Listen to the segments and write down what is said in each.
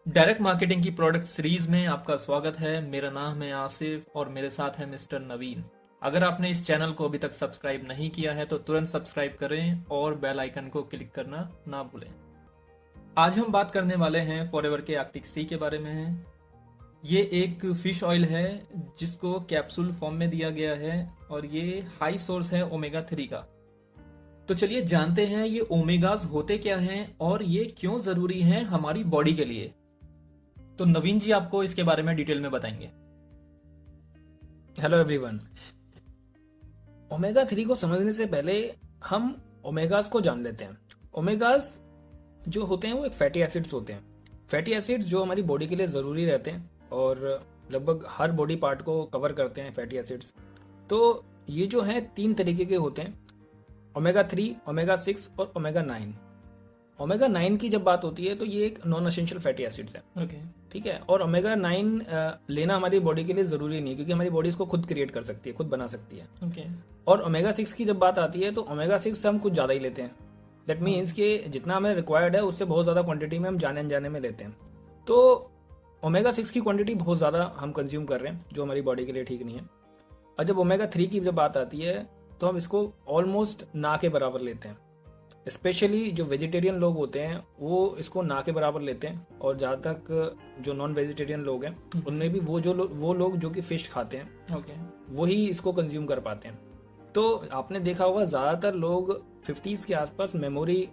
Direct marketing की product series में आपका स्वागत है। मेरा नाम है आसिफ और मेरे साथ है मिस्टर नवीन। अगर आपने इस चैनल को अभी तक सब्सक्राइब नहीं किया है तो तुरंत सब्सक्राइब करें और बेल आइकन को क्लिक करना ना भूलें। आज हम बात करने वाले हैं फॉरएवर के आर्कटिक सी के बारे में। ये एक फिश ऑयल है जिसको कैप्सूल फॉर्म में दिया गया है और ये हाई सोर्स है ओमेगा 3 का। तो चलिए जानते हैं ये ओमेगाज होते क्या हैं और ये क्यों जरूरी हैं हमारी बॉडी के लिए। तो नवीन जी आपको इसके बारे में डिटेल में बताएंगे। Hello everyone. ओमेगा 3 को समझने से पहले हम ओमेगास को जान लेते हैं। ओमेगास जो होते हैं वो एक फैटी एसिड्स होते हैं। फैटी एसिड्स जो हमारी बॉडी के लिए ज़रूरी रहते हैं और लगभग हर बॉडी पार्ट को कवर करते हैं फैटी एसिड्स। तो ये जो हैं 3 तरीके के होते हैं, ओमेगा 3, ओमेगा 6 और ओमेगा 9। ओमेगा 9 की जब बात होती है तो ये एक नॉन एसेंशियल फैटी एसिड्स है। ओके। ठीक है। और ओमेगा 9 लेना हमारी बॉडी के लिए ज़रूरी नहीं, क्योंकि हमारी बॉडी इसको खुद क्रिएट कर सकती है, खुद बना सकती है। ओके। और ओमेगा 6 की जब बात आती है तो ओमेगा 6 हम कुछ ज़्यादा ही लेते हैं। दैट मीन्स कि जितना हमें रिक्वायर्ड है उससे बहुत ज़्यादा क्वांटिटी में हम जाने अनजाने में लेते हैं। तो ओमेगा 6 की क्वांटिटी बहुत ज़्यादा हम कंज्यूम कर रहे हैं, जो हमारी बॉडी के लिए ठीक नहीं है। और जब ओमेगा 3 की जब बात आती है तो हम इसको ऑलमोस्ट ना के बराबर लेते हैं। स्पेशली जो वेजिटेरियन लोग होते हैं वो इसको ना के बराबर लेते हैं, और जहाँ तक जो नॉन वेजिटेरियन लोग हैं उनमें भी वो लोग जो कि फिश खाते हैं ओके। वही इसको कंज्यूम कर पाते हैं। तो आपने देखा होगा ज़्यादातर लोग 50s के आसपास मेमोरी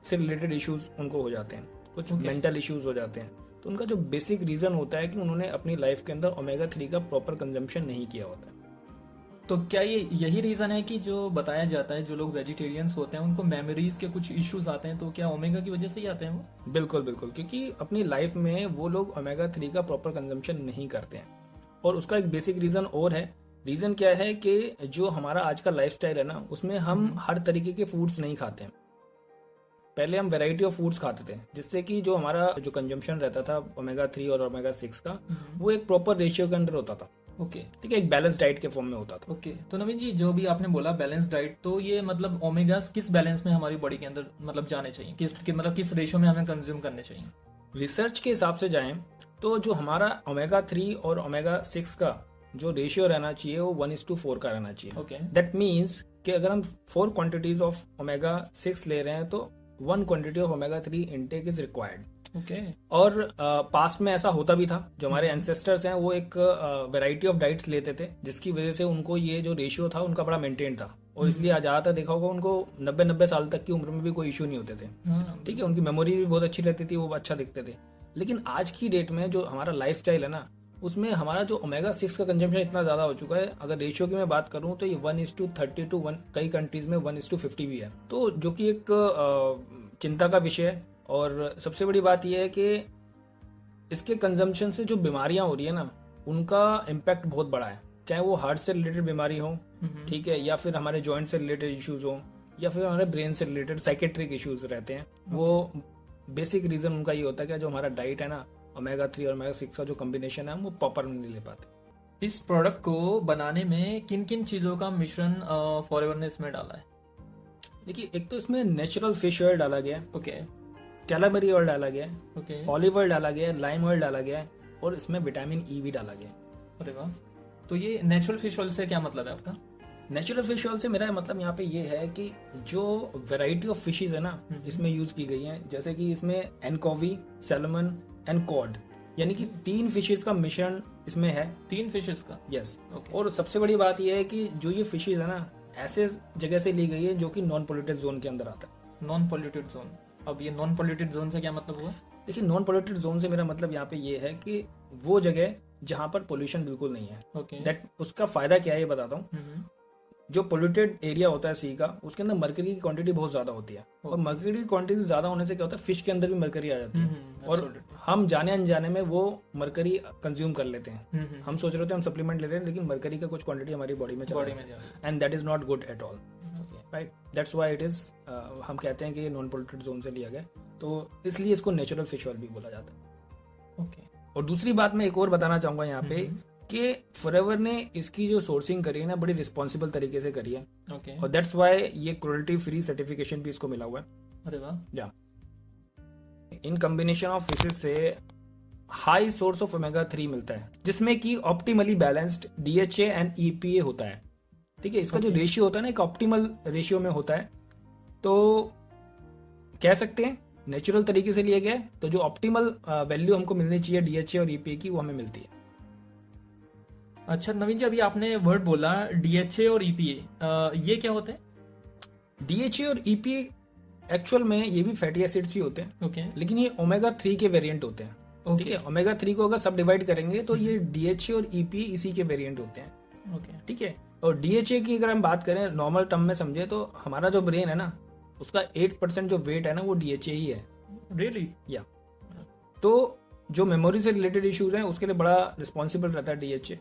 से रिलेटेड इश्यूज उनको हो जाते हैं, कुछ मेंटल इश्यूज हो जाते हैं। तो उनका जो बेसिक रीज़न होता है कि उन्होंने अपनी लाइफ के अंदर ओमेगा 3 का प्रॉपर कंजम्पशन नहीं किया होता है। तो क्या ये यही रीजन है कि जो बताया जाता है जो लोग वेजिटेरियंस होते हैं उनको मेमोरीज के कुछ इश्यूज आते हैं, तो क्या ओमेगा की वजह से ही आते हैं वो? बिल्कुल बिल्कुल, क्योंकि अपनी लाइफ में वो लोग ओमेगा 3 का प्रॉपर कंजम्पशन नहीं करते हैं। और उसका एक बेसिक रीज़न और है। रीज़न क्या है कि जो हमारा आज का लाइफस्टाइल है ना, उसमें हम हर तरीके के फूड्स नहीं खाते हैं। पहले हम वैरायटी ऑफ फूड्स खाते थे, जिससे कि जो हमारा जो कंजम्पशन रहता था ओमेगा 3 और ओमेगा 6 का, वो एक प्रॉपर रेशियो के अंदर होता था। ओके। ठीक है, एक बैलेंस डाइट के फॉर्म में होता था। ओके। तो नवीन जी जो भी आपने बोला बैलेंस डाइट, तो ये मतलब ओमेगास किस बैलेंस में हमारी बॉडी के अंदर मतलब जाने चाहिए, मतलब किस रेशियो में हमें कंज्यूम करने चाहिए? रिसर्च के हिसाब से जाएं तो जो हमारा ओमेगा 3 और ओमेगा 6 का जो रेशियो रहना चाहिए वो 1:4 का रहना चाहिए। ओके। दैट मीन्स कि अगर हम 4 क्वांटिटीज ऑफ ओमेगा 6 ले रहे हैं तो 1 quantity of omega 3 intake is required. Okay. और पास्ट में ऐसा होता भी था। जो हमारे एंसेस्टर्स हैं वो एक वैरायटी ऑफ डाइट्स लेते थे, जिसकी वजह से उनको ये जो रेशियो था उनका बड़ा मेंटेन था, और इसलिए आज ज़्यादातर देखा होगा उनको 90-90 साल तक की उम्र में भी कोई इशू नहीं होते थे। ठीक है, उनकी मेमोरी भी बहुत अच्छी रहती थी, वो अच्छा दिखते थे। लेकिन आज की डेट में जो हमारा लाइफस्टाइल है ना, उसमें हमारा जो ओमेगा 6 का कंजम्पशन इतना ज़्यादा हो चुका है। अगर रेशियो की मैं बात करूँ तो ये 1:30 कई कंट्रीज में 1:50 भी है। तो जो कि एक चिंता का विषय है। और सबसे बड़ी बात यह है कि इसके कंजम्पशन से जो बीमारियां हो रही है ना, उनका इम्पैक्ट बहुत बड़ा है। चाहे वो हार्ट से रिलेटेड बीमारी हो, ठीक है, या फिर हमारे जॉइंट से रिलेटेड इश्यूज हो, या फिर हमारे ब्रेन से रिलेटेड साइकेट्रिक इश्यूज रहते हैं। वो बेसिक रीजन उनका ये होता है कि जो हमारा डाइट है ना, ओमेगा 3 और ओमेगा 6 का जो कॉम्बिनेशन है, हम वो प्रॉपर नहीं ले पाते। इस प्रोडक्ट को बनाने में किन किन चीजों का मिश्रण फॉरएवर ने इसमें डाला है? देखिए, एक तो इसमें नेचुरल फिश ऑयल डाला गया है, ओके। कैलामरी ऑयल डाला गया है, ओके। ऑलिव ऑयल डाला गया है, लाइम ऑयल डाला गया है, और इसमें विटामिन ई भी डाला गया है। अरे वाह। तो ये नेचुरल फिश ऑयल से क्या मतलब है आपका? नेचुरल फिश ऑयल से मेरा मतलब यहाँ पे ये है कि जो वैरायटी ऑफ फिशेज है ना इसमें यूज की गई हैं, जैसे कि इसमें एनकोवी, सैल्मन एंड कॉड, यानी कि 3 फिशेज का मिश्रण इसमें है। 3 फिशेस का? यस। ओके। और सबसे बड़ी बात यह है कि जो ये फिशेज है ना, ऐसे जगह से ली गई है जो कि नॉन पोल्यूटेड जोन के अंदर आता है। Non polluted zone? अब ये नॉन पोल्यूटेड जोन से क्या मतलब हुआ? देखिए, नॉन पोल्यूटेड जोन से मेरा मतलब यहाँ पे ये है कि वो जगह जहाँ पर पोल्यूशन बिल्कुल नहीं है। ओके। दैट उसका फायदा क्या है ये बताता हूँ। जो पोल्यूटेड एरिया होता है सी का, उसके अंदर मरकरी की क्वांटिटी बहुत ज्यादा होती है। और मरकरी की क्वांटिटी ज्यादा होने से क्या होता है, फिश के अंदर भी मरकरी आ जाती है। और हम जाने अनजाने में वो मरकरी कंज्यूम कर लेते हैं। हम सोच रहे थे हम सप्लीमेंट ले रहे हैं, लेकिन मरकरी का कुछ क्वांटिटी हमारी बॉडी में चला जाता है, and that is not good at all. Right, that's why it is, हम कहते हैं कि ये नॉन पोल्यूटेड जोन से लिया गया, तो इसलिए इसको नेचुरल फिश ऑयल भी बोला जाता है। ओके। और दूसरी बात मैं एक और बताना चाहूंगा यहाँ पे कि फॉरएवर ने इसकी जो सोर्सिंग करी है ना, बड़ी रिस्पॉन्सिबल तरीके से करी है। ओके। और दैट्स व्हाई ये क्रुएल्टी फ्री सर्टिफिकेशन भी इसको मिला हुआ है। अरे वाह। या इन कॉम्बिनेशन ऑफ फिशेज से हाई सोर्स ऑफ ओमेगा 3 मिलता है, जिसमें कि optimally balanced DHA and EPA होता है। ठीक है, इसका जो रेशियो होता है ना, एक ऑप्टिमल रेशियो में होता है। तो कह सकते हैं नेचुरल तरीके से लिया गया है, तो जो ऑप्टिमल वैल्यू हमको मिलनी चाहिए DHA और EPA की, वो हमें मिलती है। अच्छा नवीन जी, अभी आपने वर्ड बोला DHA और EPA, ये क्या होते हैं? DHA और EPA एक्चुअल में ये भी फैटी एसिड्स ही होते हैं, ओके लेकिन ये ओमेगा 3 के वेरिएंट होते हैं। ठीक है, ओमेगा 3 को अगर सब डिवाइड करेंगे तो ये DHA और EPA इसी के वेरिएंट होते हैं। ओके ठीक है, और DHA की अगर हम बात करें नॉर्मल टर्म में समझे, तो हमारा जो ब्रेन है ना, उसका 8% जो वेट है ना, वो DHA ही है। रियली? या तो जो मेमोरी से रिलेटेड इश्यूज हैं उसके लिए बड़ा रिस्पॉन्सिबल रहता है DHA।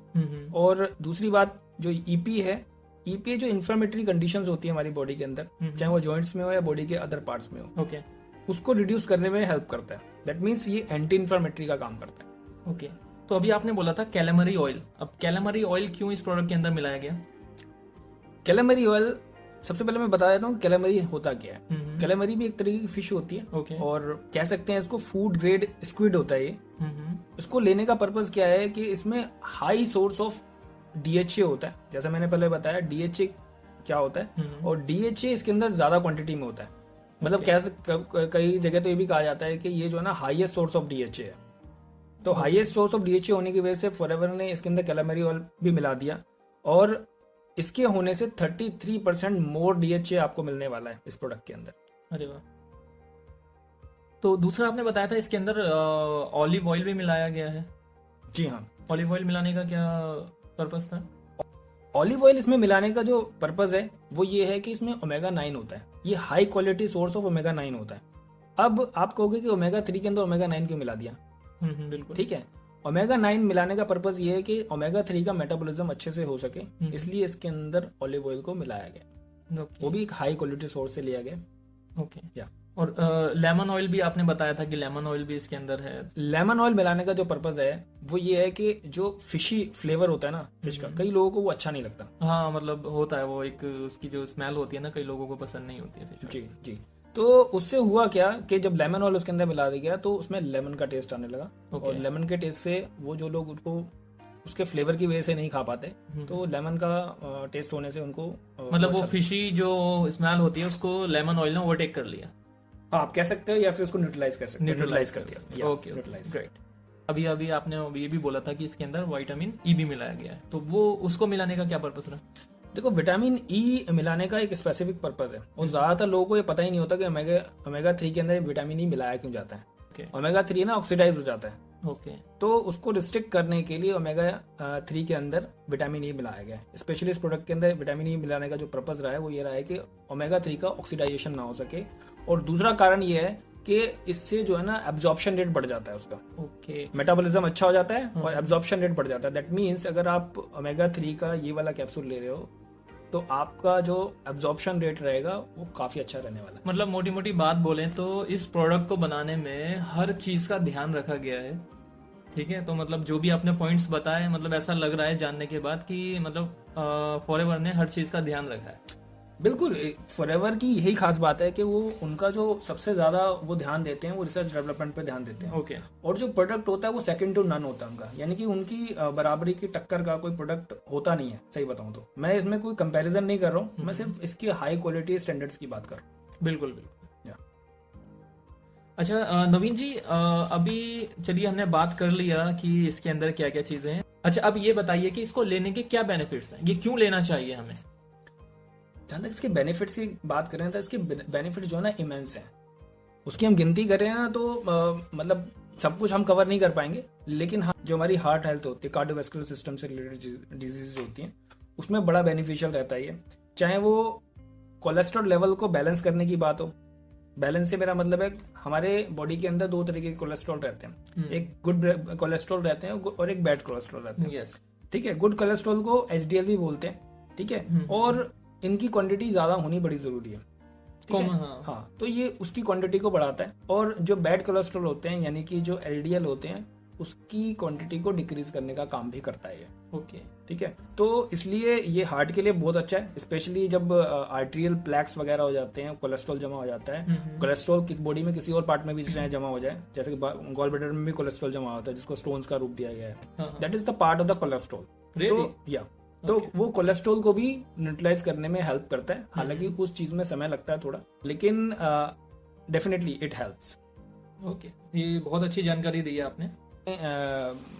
और दूसरी बात जो EPA है, EPA जो इन्फ्लेमेटरी कंडीशंस होती है हमारी बॉडी के अंदर, चाहे वो जॉइंट्स में हो या बॉडी के अदर पार्ट्स में हो, ओके उसको रिड्यूस करने में हेल्प करता है। दैट मीन्स ये एंटी इन्फ्लेमेटरी का काम करता है। ओके। तो अभी आपने बोला था कैलामरी ऑयल, अब कैलामरी ऑयल क्यों इस प्रोडक्ट के अंदर मिलाया गया? कैलामरी ऑयल, सबसे पहले मैं बता देता हूँ कैलामरी होता क्या है। कैलामरी भी एक तरीके की फिश होती है, ओके। और कह सकते हैं इसको फूड ग्रेड स्क्विड होता है ये। इसको लेने का पर्पस क्या है कि इसमें हाई सोर्स ऑफ DHA होता है, जैसा मैंने पहले बताया DHA क्या होता है, और DHA इसके अंदर ज्यादा क्वांटिटी में होता है। मतलब कई जगह तो ये भी कहा जाता है कि ये जो है ना हाईएस्ट सोर्स ऑफ DHA है। तो हाईएस्ट सोर्स ऑफ DHA होने की वजह से फॉरएवर ने इसके अंदर कैलामरी ऑयल भी मिला दिया, और इसके होने से 33% मोर DHA आपको मिलने वाला है इस प्रोडक्ट के अंदर। अरे वाह। तो दूसरा आपने बताया था इसके अंदर ऑलिव ऑयल भी मिलाया गया है। जी हाँ, ऑलिव ऑयल मिलाने का क्या पर्पस था? ऑलिव ऑयल इसमें मिलाने का जो पर्पस है वो ये है कि इसमें ओमेगा 9 होता है। ये high quality source of omega 9 होता है। अब आप कहोगे कि ओमेगा 3 के अंदर ओमेगा 9 क्यों मिला दिया? बिल्कुल ठीक है, ओमेगा 9 मिलाने का पर्पस ये है कि ओमेगा 3 का मेटाबॉलिज्म अच्छे से हो सके, इसलिए इसके अंदर ऑलिव ऑयल को मिलाया गया। वो भी एक हाई क्वालिटी सोर्स से लिया गया। ओके। या और लेमन ऑयल भी आपने बताया था कि लेमन ऑयल भी इसके अंदर है। लेमन ऑयल मिलाने का जो पर्पस है वो ये है कि जो फिशी फ्लेवर होता है ना फिश का, कई लोगों को वो अच्छा नहीं लगता। हाँ, मतलब होता है वो, एक उसकी जो स्मेल होती है ना, कई लोगों को पसंद नहीं होती है फिश। जी जी। तो उससे हुआ क्या कि जब लेमन ऑयल उसके अंदर मिला दिया गया तो उसमें लेमन का टेस्ट आने लगा। और लेमन के टेस्ट से वो जो लोग उसको उसके फ्लेवर की वजह से नहीं खा पाते, तो लेमन का टेस्ट होने से उनको मतलब वो फिशी जो स्मेल होती है उसको लेमन ऑयल ने ओवरटेक कर लिया। हाँ, आप कह सकते हो, या फिर उसको न्यूट्रलाइज कर सकते हो। न्यूट्रलाइज कर दिया। Okay, great. अभी अभी आपने ये भी बोला था कि इसके अंदर विटामिन ई भी मिलाया गया है, तो वो उसको मिलाने का क्या पर्पस रहा? देखो, विटामिन ई मिलाने का एक स्पेसिफिक पर्पस है, और ज्यादातर लोगों को ये पता ही नहीं होता कि ओमेगा 3 के अंदर विटामिन ई मिलाया क्यों जाता है। ओमेगा 3 ना ऑक्सीडाइज हो जाता है, तो उसको रिस्ट्रिक्ट करने के लिए ओमेगा 3 के अंदर विटामिन ई मिलाया गया है। स्पेशली इस प्रोडक्ट के अंदर विटामिन ई मिलाने का जो पर्पस रहा है वो ये रहा है कि ओमेगा 3 का ऑक्सीडाइजेशन ना हो सके, और दूसरा कारण ये है कि इससे जो है ना एब्जॉर्प्शन रेट बढ़ जाता है उसका। मेटाबॉलिज्म अच्छा हो जाता है और एब्जॉर्प्शन रेट बढ़ जाता है। दैट मीन्स अगर आप ओमेगा 3 का ये वाला कैप्सूल ले रहे हो तो आपका जो एब्जॉर्प्शन रेट रहेगा वो काफी अच्छा रहने वाला है। मतलब मोटी मोटी बात बोलें तो इस प्रोडक्ट को बनाने में हर चीज का ध्यान रखा गया है। ठीक है, तो मतलब जो भी आपने पॉइंट्स बताए, मतलब ऐसा लग रहा है जानने के बाद कि मतलब फॉरएवर ने हर चीज का ध्यान रखा है। बिल्कुल, फॉरएवर की यही खास बात है कि वो उनका जो सबसे ज्यादा वो ध्यान देते हैं वो रिसर्च डेवलपमेंट पे ध्यान देते हैं। ओके। और जो प्रोडक्ट होता है वो सेकंड टू नन होता है उनका, यानी कि उनकी बराबरी की टक्कर का कोई प्रोडक्ट होता नहीं है। सही बताऊं तो मैं इसमें कोई कंपैरिजन नहीं कर रहा हूँ, मैं सिर्फ इसकी हाई क्वालिटी स्टैंडर्ड्स की बात कर रहा हूँ। बिल्कुल बिल्कुल। अच्छा नवीन जी, अभी चलिए हमने बात कर लिया कि इसके अंदर क्या क्या चीजें हैं। अच्छा, अब ये बताइए कि इसको लेने के क्या बेनिफिट्स हैं, ये क्यों लेना चाहिए हमें? जहां तक इसके बेनिफिट्स की बात करें तो इसके बेनिफिट जो है ना इमेंस हैं। उसकी हम गिनती करें ना तो मतलब सब कुछ हम कवर नहीं कर पाएंगे, लेकिन हाँ, जो हमारी हार्ट हेल्थ होती है, कार्डियोवैस्कुलर सिस्टम से रिलेटेड डिजीज होती हैं, उसमें बड़ा बेनिफिशियल रहता है ये। चाहे वो कोलेस्ट्रॉल लेवल को बैलेंस करने की बात हो, बैलेंस से मेरा मतलब है हमारे बॉडी के अंदर दो तरीके के कोलेस्ट्रॉल रहते हैं, एक गुड कोलेस्ट्रॉल रहते हैं और एक बैड कोलेस्ट्रॉल रहते हैं। ठीक है, गुड कोलेस्ट्रॉल को HDL भी बोलते हैं। ठीक है, और इनकी क्वांटिटी ज्यादा होनी बड़ी जरूरी है। तो ये उसकी क्वांटिटी को बढ़ाता है। और जो बैड कोलेस्ट्रॉल होते हैं, यानी कि जो LDL होते हैं, उसकी क्वांटिटी को डिक्रीज करने का काम भी करता है ये। ओके। ठीक है, तो इसलिए ये हार्ट के लिए बहुत अच्छा है, स्पेशली जब आर्टेरियल प्लैक्स वगैरह हो जाते हैं, कोलेस्ट्रॉल जमा हो जाता है। कोलेस्ट्रॉल किस बॉडी में किसी और पार्ट में भी चाहे जमा हो जाए, जैसे कि गॉल ब्लैडर में भी कोलेस्ट्रॉल जमा होता है जिसको स्टोन्स का रूप दिया गया है, that is the part of the cholesterol. तो वो कोलेस्ट्रॉल को भी न्यूट्रलाइज करने में हेल्प करता है। हालांकि उस चीज में समय लगता है थोड़ा, लेकिन डेफिनेटली इट हेल्प्स। ओके, ये बहुत अच्छी जानकारी दी है आपने।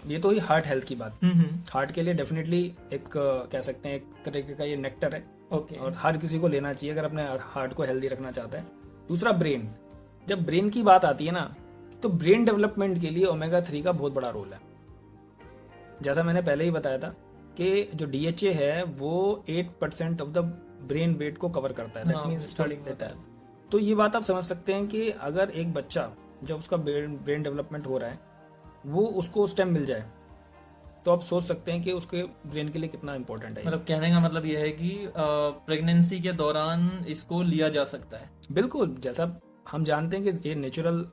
ये तो ही हार्ट हेल्थ की बात। हार्ट के लिए डेफिनेटली एक कह सकते हैं एक तरीके का ये नेक्टर है। ओके। और हर किसी को लेना चाहिए अगर अपने हार्ट को हेल्दी रखना चाहता है। दूसरा ब्रेन, जब ब्रेन की बात आती है ना, तो ब्रेन डेवलपमेंट के लिए ओमेगा 3 का बहुत बड़ा रोल है। जैसा मैंने पहले ही बताया था कि जो DHA है वो 8% ऑफ द ब्रेन वेट को कवर करता है, दैट मींस स्टार्टिंग देता है। तो ये बात आप समझ सकते हैं कि अगर एक बच्चा जब उसका ब्रेन डेवलपमेंट हो रहा है वो उसको उस टाइम मिल जाए, तो आप सोच सकते हैं कि उसके ब्रेन के लिए कितना इंपॉर्टेंट है। मतलब कहने का मतलब यह है कि प्रेगनेंसी के दौरान इसको लिया जा सकता है। बिल्कुल, जैसा हम जानते हैं कि ये नेचुरल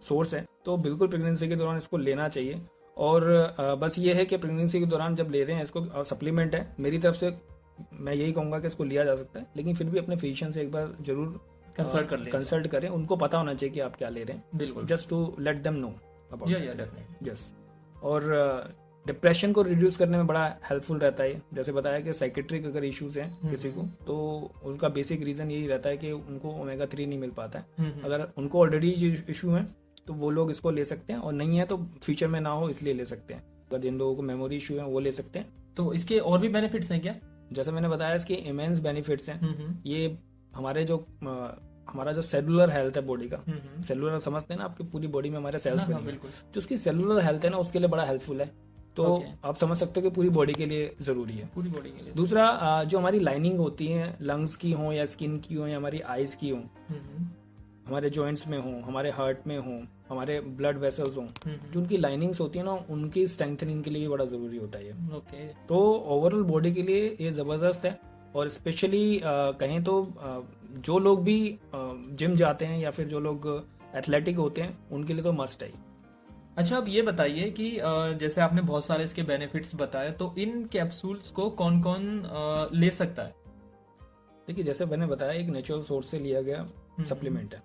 सोर्स है, तो बिल्कुल प्रेगनेंसी के दौरान इसको लेना चाहिए। और बस ये है कि प्रेगनेंसी के दौरान जब ले रहे हैं इसको, सप्लीमेंट है, मेरी तरफ से मैं यही कहूंगा कि इसको लिया जा सकता है, लेकिन फिर भी अपने फिजिशियन से एक बार जरूर कंसल्ट करें। उनको पता होना चाहिए कि आप क्या ले रहे हैं, बिल्कुल, just to let them know about definitely. Yes. और डिप्रेशन को रिड्यूस करने में बड़ा हेल्पफुल रहता है। जैसे बताया कि साइकेट्रिक अगर इश्यूज हैं किसी को, तो उनका बेसिक रीजन यही रहता है कि उनको ओमेगा 3 नहीं मिल पाता है। अगर उनको ऑलरेडी इशू है तो वो लोग इसको ले सकते हैं, और नहीं है तो फ्यूचर में ना हो इसलिए ले सकते हैं। अगर जिन लोगों को मेमोरी इशू है वो ले सकते हैं। तो इसके और भी बेनिफिट्स हैं क्या? जैसे मैंने बताया इसके इमेंस बेनिफिट्स हैं। ये हमारा जो सेलुलर हेल्थ है बॉडी का, सेलुलर समझते हैं ना, आपकी पूरी बॉडी में हमारे सेल्स बने हैं, जो उसकी सेलुलर हेल्थ है ना उसके लिए बड़ा हेल्पफुल है। तो आप समझ सकते हो कि पूरी बॉडी के लिए जरूरी है, पूरी बॉडी के लिए। दूसरा जो हमारी लाइनिंग होती है, लंग्स की हो या स्किन की हो या हमारी आईज की हो, हमारे जॉइंट्स में हो, हमारे हार्ट में हो, हमारे ब्लड वेसल्स हो, जो उनकी लाइनिंग्स होती है ना, उनकी स्ट्रेंथनिंग के लिए भी बड़ा जरूरी होता है ये। ओके। तो ओवरऑल बॉडी के लिए ये जबरदस्त है। और स्पेशली कहें तो जो लोग भी जिम जाते हैं या फिर जो लोग एथलेटिक होते हैं उनके लिए तो मस्ट है। अच्छा, अब ये बताइए कि जैसे आपने बहुत सारे इसके बेनिफिट्स बताए, तो इन कैप्सूल्स को कौन कौन ले सकता है? देखिए, जैसे मैंने बताया एक नेचुरल सोर्स से लिया गया सप्लीमेंट है।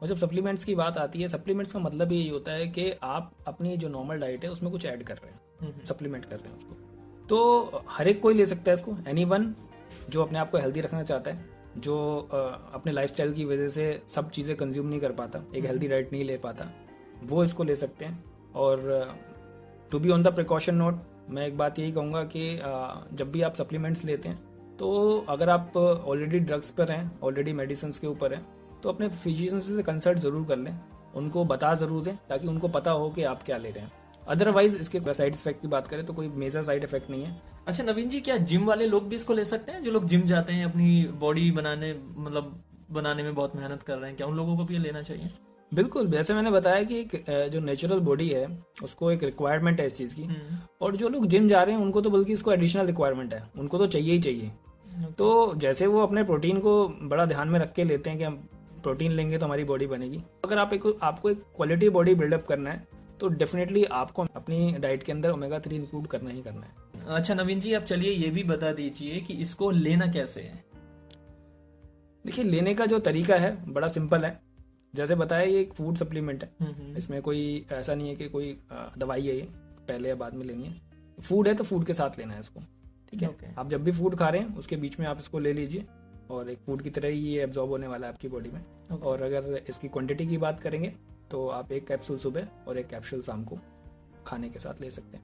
और जब सप्लीमेंट्स की बात आती है, सप्लीमेंट्स का मतलब यही होता है कि आप अपनी जो नॉर्मल डाइट है उसमें कुछ ऐड कर रहे हैं, सप्लीमेंट कर रहे हैं उसको। तो हर एक कोई ले सकता है इसको, एनीवन जो अपने आप को हेल्दी रखना चाहता है, जो अपने लाइफस्टाइल की वजह से सब चीज़ें कंज्यूम नहीं कर पाता, एक हेल्दी डाइट नहीं ले पाता, वो इसको ले सकते हैं। और to be on the precaution note, मैं एक बात यही कहूँगा कि जब भी आप सप्लीमेंट्स लेते हैं, तो अगर आप ऑलरेडी ड्रग्स पर हैं, ऑलरेडी मेडिसिन के ऊपर हैं, तो अपने फिजिशियन से कंसल्ट जरूर कर लें, उनको बता जरूर दें ताकि उनको पता हो कि आप क्या ले रहे हैं। अदरवाइज इसके साइड इफेक्ट की बात करें तो कोई मेजर साइड इफेक्ट नहीं है। अच्छा नवीन जी, क्या जिम वाले लोग भी इसको ले सकते हैं? जो लोग जिम जाते हैं, अपनी बॉडी बनाने में बहुत मेहनत कर रहे हैं, क्या उन लोगों को भी ये लेना चाहिए? बिल्कुल, जैसे मैंने बताया कि जो नेचुरल बॉडी है उसको एक रिक्वायरमेंट है इस चीज़ की, और जो लोग जिम जा रहे हैं उनको तो बल्कि इसको एडिशनल रिक्वायरमेंट है, उनको तो चाहिए ही चाहिए। तो जैसे वो अपने प्रोटीन को बड़ा ध्यान में रख के लेते हैं कि हम प्रोटीन लेंगे तो हमारी बॉडी बनेगी, अगर आपको एक क्वालिटी बॉडी बिल्डअप करना है तो डेफिनेटली आपको अपनी डाइट के अंदर ओमेगा 3 इंक्लूड करना ही करना है। अच्छा नवीन जी, अब चलिए ये भी बता दीजिए कि इसको लेना कैसे है? देखिए, लेने का जो तरीका है बड़ा सिंपल है। जैसे बताया, ये एक फूड सप्लीमेंट है, इसमें कोई ऐसा नहीं है कि कोई दवाई है ये पहले या बाद में लेनी है। फूड है तो फूड के साथ लेना है इसको, ठीक है? आप जब भी फूड खा रहे हैं उसके बीच में आप इसको ले लीजिए, और एक फूड की तरह ही ये एब्जॉर्ब होने वाला है आपकी बॉडी में। और अगर इसकी क्वांटिटी की बात करेंगे तो आप एक कैप्सूल सुबह और एक कैप्सूल शाम को खाने के साथ ले सकते हैं।